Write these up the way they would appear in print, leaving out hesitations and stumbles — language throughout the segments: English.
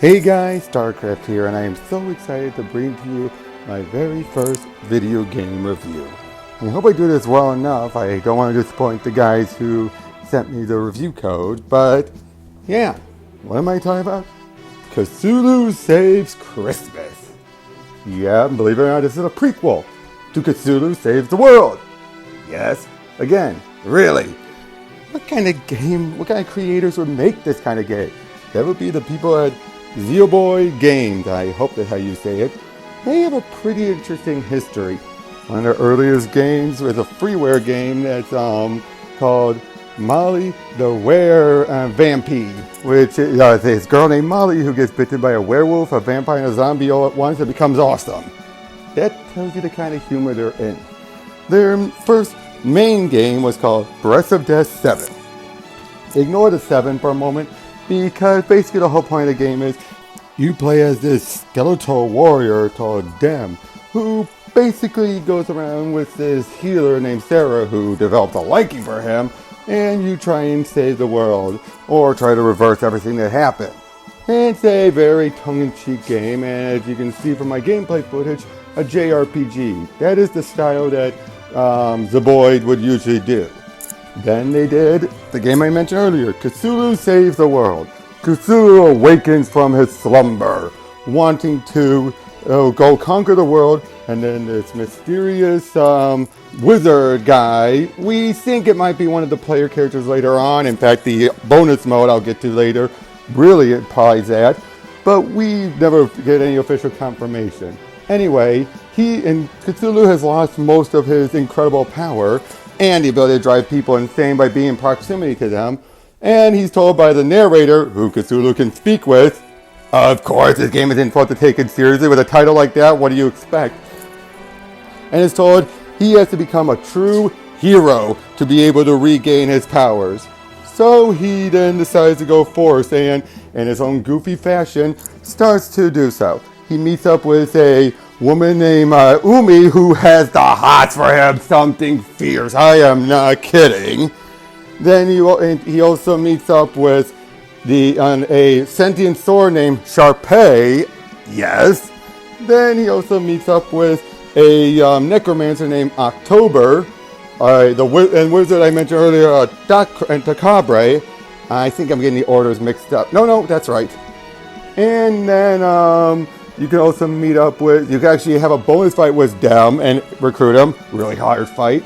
Hey guys, StarCraft here, and I am so excited to bring to you my very first video game review. I hope I do this well enough. I don't want to disappoint the guys who sent me the review code, but yeah, what am I talking about? Cthulhu Saves Christmas. Yeah, believe it or not, this is a prequel to Cthulhu Saves the World. Yes, again, really. What kind of game, what kind of creators would make this kind of game? That would be the people at Zeboyd Games, I hope that's how you say it. They have a pretty interesting history. One of their earliest games was a freeware game that's called Molly the Vampire, which is this girl named Molly who gets bitten by a werewolf, a vampire, and a zombie all at once and becomes awesome. That tells you the kind of humor they're in. Their first main game was called Breath of Death 7. Ignore the 7 for a moment, because basically the whole point of the game is you play as this skeletal warrior called Dem, who basically goes around with this healer named Sarah who developed a liking for him, and you try and save the world, or try to reverse everything that happened. It's a very tongue-in-cheek game, and as you can see from my gameplay footage, a JRPG. That is the style that Zeboyd would usually do. Then they did the game I mentioned earlier, Cthulhu Saves the World. Cthulhu awakens from his slumber, wanting to go conquer the world, and then this mysterious wizard guy, we think it might be one of the player characters later on. In fact, the bonus mode I'll get to later really implies that, but we never get any official confirmation. Anyway, Cthulhu has lost most of his incredible power and the ability to drive people insane by being in proximity to them. And he's told by the narrator, who Cthulhu can speak with, of course, this game isn't supposed to take it seriously. With a title like that, what do you expect? And is told he has to become a true hero to be able to regain his powers. So he then decides to go forth and, in his own goofy fashion, starts to do so. He meets up with a woman named Umi who has the hots for him, something fierce. I am not kidding. Then he also meets up with a sentient sword named Sharpay. Yes. Then he also meets up with a necromancer named October. The wizard I mentioned earlier, Tacabre. I think I'm getting the orders mixed up. No, that's right. And then you can also meet up with, you can actually have a bonus fight with Dem and recruit him. Really hard fight.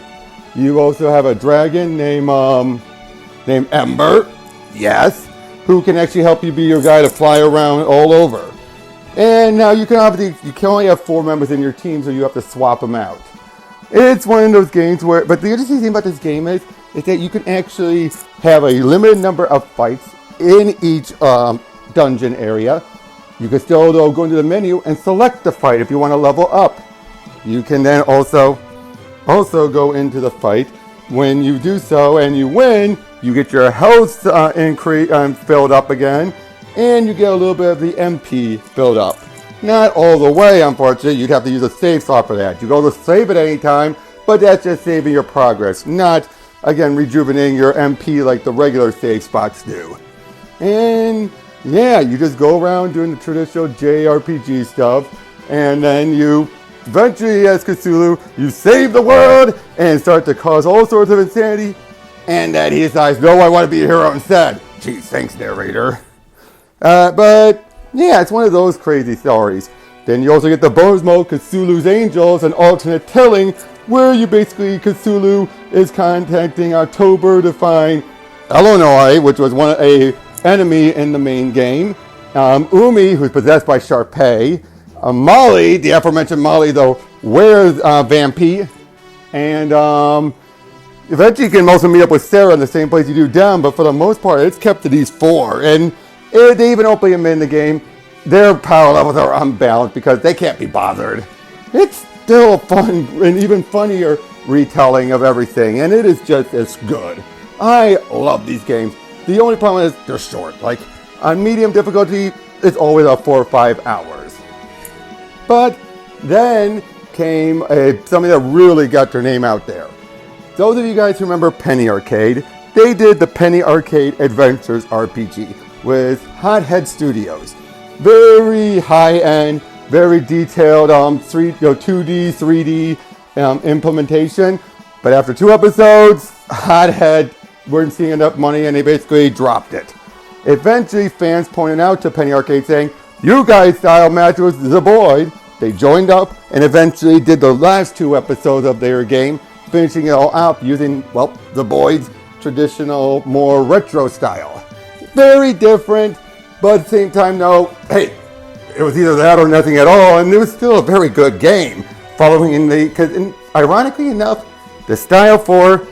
You also have a dragon named Ember. Yes. Who can actually help you be your guy to fly around all over. And now you can only have 4 members in your team, so you have to swap them out. It's one of those games where, but the interesting thing about this game is that you can actually have a limited number of fights in each dungeon area. You can still, though, go into the menu and select the fight if you want to level up. You can then also go into the fight. When you do so and you win, you get your health filled up again, and you get a little bit of the MP filled up. Not all the way, unfortunately. You'd have to use a save slot for that. You go to save at any time, but that's just saving your progress, not, again, rejuvenating your MP like the regular save spots do. And yeah, you just go around doing the traditional JRPG stuff, and then you eventually, as Cthulhu, you save the world and start to cause all sorts of insanity, and then he decides, no, I want to be a hero instead. Geez, thanks, narrator. But yeah, it's one of those crazy stories. Then you also get the bonus mode, Cthulhu's Angels, an alternate telling, where you basically, Cthulhu is contacting October to find Illinois, which was a enemy in the main game, Umi, who's possessed by Sharpay, Molly, the aforementioned Molly, though, wears Vampy, and eventually you can also meet up with Sarah in the same place you do Dem, but for the most part, it's kept to these 4, and they even openly admit in the game, their power levels are unbalanced because they can't be bothered. It's still a fun and even funnier retelling of everything, and it is just as good. I love these games. The only problem is they're short. Like, on medium difficulty, it's always about 4 or 5 hours. But then came something that really got their name out there. Those of you guys who remember Penny Arcade, they did the Penny Arcade Adventures RPG with Hothead Studios. very high-end, very detailed 2D, 3D implementation. But after 2 episodes, Hothead weren't seeing enough money and they basically dropped it. Eventually, fans pointed out to Penny Arcade saying, "You guys style match with Zeboyd." They joined up and eventually did the last 2 episodes of their game, finishing it all up using, well, Zeboyd's traditional, more retro style. Very different, but at the same time, no, hey, it was either that or nothing at all, and it was still a very good game. Following in the, because ironically enough, the style for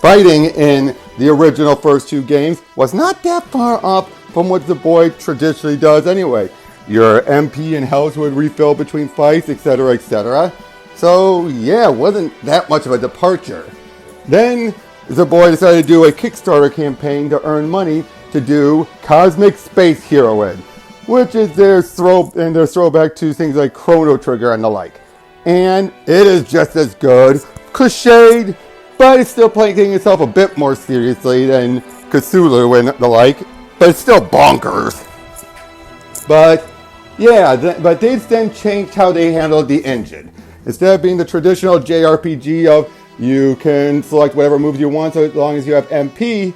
fighting in the original first 2 games was not that far off from what Zeboyd traditionally does anyway. Your MP and health would refill between fights, etc., etc. So yeah, it wasn't that much of a departure. Then Zeboyd decided to do a Kickstarter campaign to earn money to do Cosmic Space Heroine, which is their throwback to things like Chrono Trigger and the like. And it is just as good, cliched, but it's still taking itself a bit more seriously than Cthulhu and the like, but it's still bonkers. But yeah, but they then changed how they handled the engine. Instead of being the traditional JRPG of you can select whatever moves you want so as long as you have MP,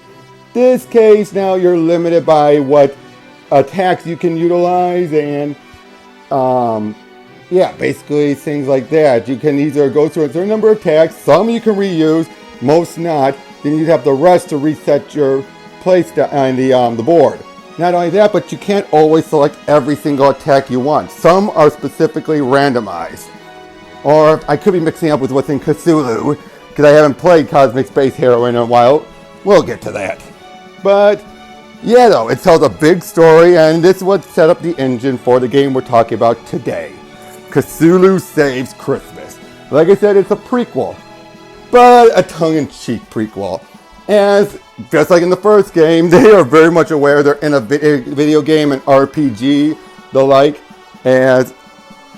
this case now you're limited by what attacks you can utilize and yeah, basically things like that. You can either go through a certain number of attacks, some you can reuse, most not. Then you have the rest to reset your place on the board. Not only that, but you can't always select every single attack you want. Some are specifically randomized. Or I could be mixing up with what's in Cthulhu, because I haven't played Cosmic Space Heroine in a while. We'll get to that. But yeah, though, it tells a big story, and this is what set up the engine for the game we're talking about today. Cthulhu Saves Christmas. Like I said, it's a prequel, but a tongue-in-cheek prequel. And just like in the first game, they are very much aware they're in a video game, an RPG, the like, as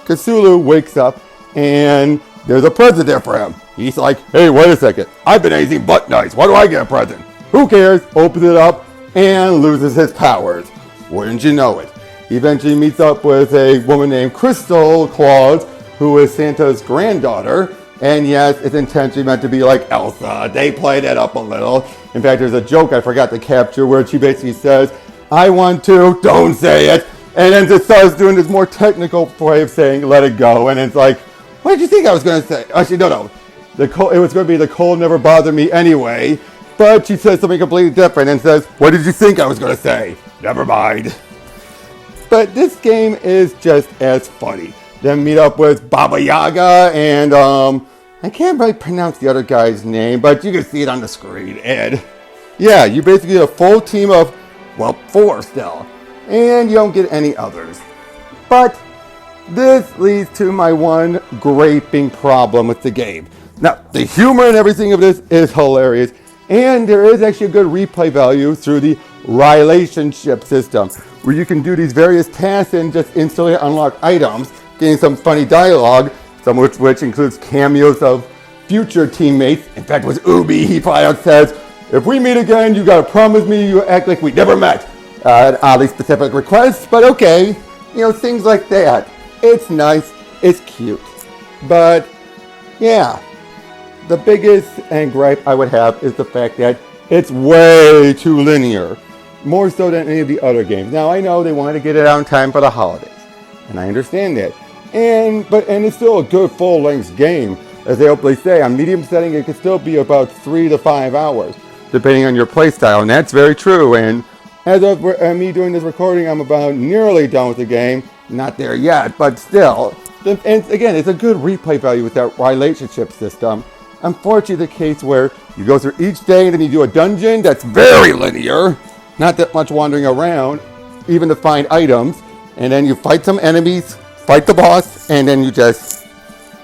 Cthulhu wakes up and there's a present there for him. He's like, "Hey, wait a second. I've been using butt knives. Why do I get a present?" Who cares? Opens it up and loses his powers. Wouldn't you know it? He eventually meets up with a woman named Crystal Claus, who is Santa's granddaughter. And yes, it's intentionally meant to be like Elsa. They played it up a little. In fact, there's a joke I forgot to capture where she basically says, "I want to, don't say it." And then it starts doing this more technical way of saying, "Let it go." And it's like, what did you think I was going to say? Actually, no. It was going to be "the cold never bothered me anyway." But she says something completely different and says, "What did you think I was going to say?" Never mind. But this game is just as funny. Then meet up with Baba Yaga and I can't really pronounce the other guy's name, but you can see it on the screen. And yeah, you basically get a full team of, well, 4 still. And you don't get any others. But this leads to my one graping problem with the game. Now, the humor and everything of this is hilarious. And there is actually a good replay value through the relationship system, where you can do these various tasks and just instantly unlock items, getting some funny dialogue, some of which includes cameos of future teammates. In fact, with Ubi, he flat out says, "If we meet again, you gotta promise me you act like we never met." An oddly specific request, but okay. You know, things like that. It's nice, it's cute. But, yeah. The biggest gripe I would have is the fact that it's way too linear. More so than any of the other games. Now, I know they wanted to get it out in time for the holidays. And I understand that. And it's still a good full-length game. As they openly say, on medium setting, it could still be about 3 to 5 hours, depending on your playstyle. And that's very true. And as of me doing this recording, I'm about nearly done with the game. Not there yet, but still. And again, it's a good replay value with that relationship system. Unfortunately, the case where you go through each day and then you do a dungeon that's very linear, not that much wandering around, even to find items, and then you fight some enemies, fight the boss, and then you just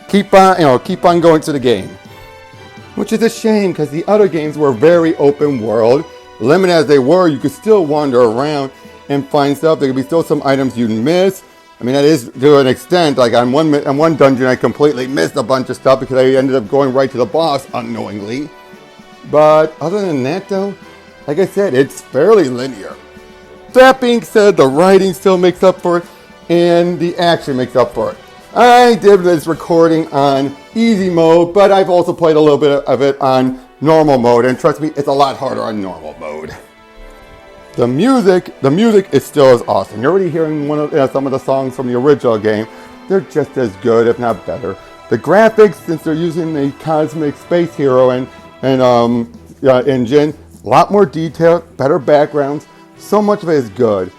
keep on going to the game. Which is a shame, because the other games were very open world. Limited as they were, you could still wander around and find stuff. There could be still some items you'd miss. I mean, that is to an extent. Like on one dungeon, I completely missed a bunch of stuff because I ended up going right to the boss unknowingly. But other than that, though, like I said, it's fairly linear. That being said, the writing still makes up for it, and the action makes up for it. I did this recording on easy mode, but I've also played a little bit of it on normal mode, and trust me, it's a lot harder on normal mode. The music is still as awesome. You're already hearing some of the songs from the original game. They're just as good, if not better. The graphics, since they're using the Cosmic Space Hero and engine, a lot more detail, better backgrounds. So much of it is good.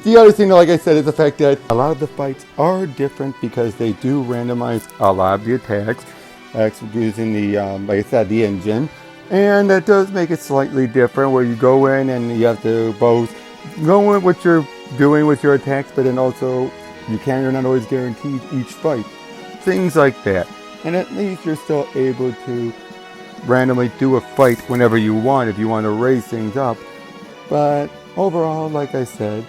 The other thing, like I said, is the fact that a lot of the fights are different because they do randomize a lot of the attacks using the, like I said, the engine. And that does make it slightly different where you go in and you have to both know what you're doing with your attacks, but then also you're not always guaranteed each fight. Things like that. And at least you're still able to randomly do a fight whenever you want if you want to raise things up. But overall, like I said,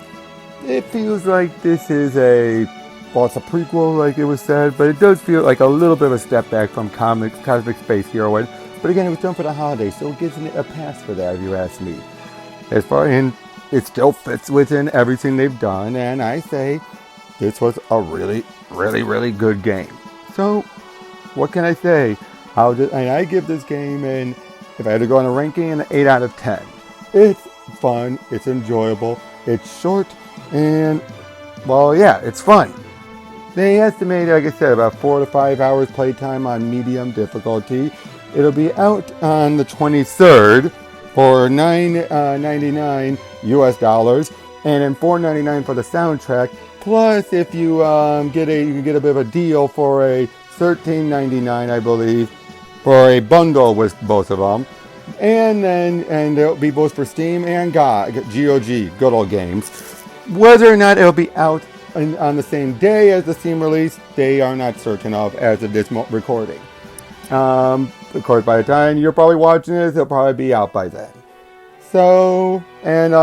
it feels like this is it's a prequel like it was said, but it does feel like a little bit of a step back from Cosmic Space Hero. But again, it was done for the holidays, so it gives it a pass for that, if you ask me. And it still fits within everything they've done, and I say this was a really, really, really good game. So, what can I say? I give this game, if I had to go on a ranking, an 8 out of 10. It's fun, it's enjoyable, it's short, and, well, yeah, it's fun. They estimate, like I said, about 4 to 5 hours playtime on medium difficulty. It'll be out on the 23rd for $9.99 US, and then $4.99 for the soundtrack. Plus, if you you can get a bit of a deal for a $13.99, I believe, for a bundle with both of them. And it'll be both for Steam and GOG, Good Old Games. Whether or not it'll be out on the same day as the Steam release, they are not certain of as of this recording. Of course, by the time you're probably watching this, it'll probably be out by then. So, and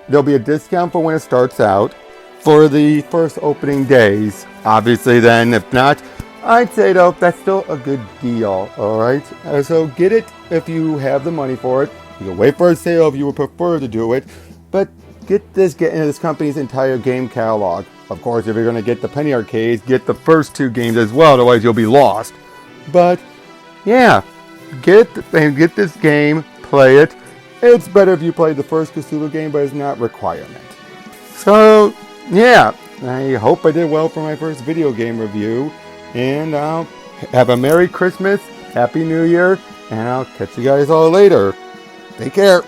there'll be a discount for when it starts out for the first opening days. Obviously, then, if not, I'd say though that's still a good deal. All right, so get it if you have the money for it. You can wait for a sale if you would prefer to do it, but get into this company's entire game catalog. Of course, if you're going to get the penny arcades, get the first 2 games as well. Otherwise, you'll be lost. But yeah, get this game, play it. It's better if you play the first Cthulhu game, but it's not a requirement. So yeah, I hope I did well for my first video game review. And I'll have a Merry Christmas, Happy New Year, and I'll catch you guys all later. Take care.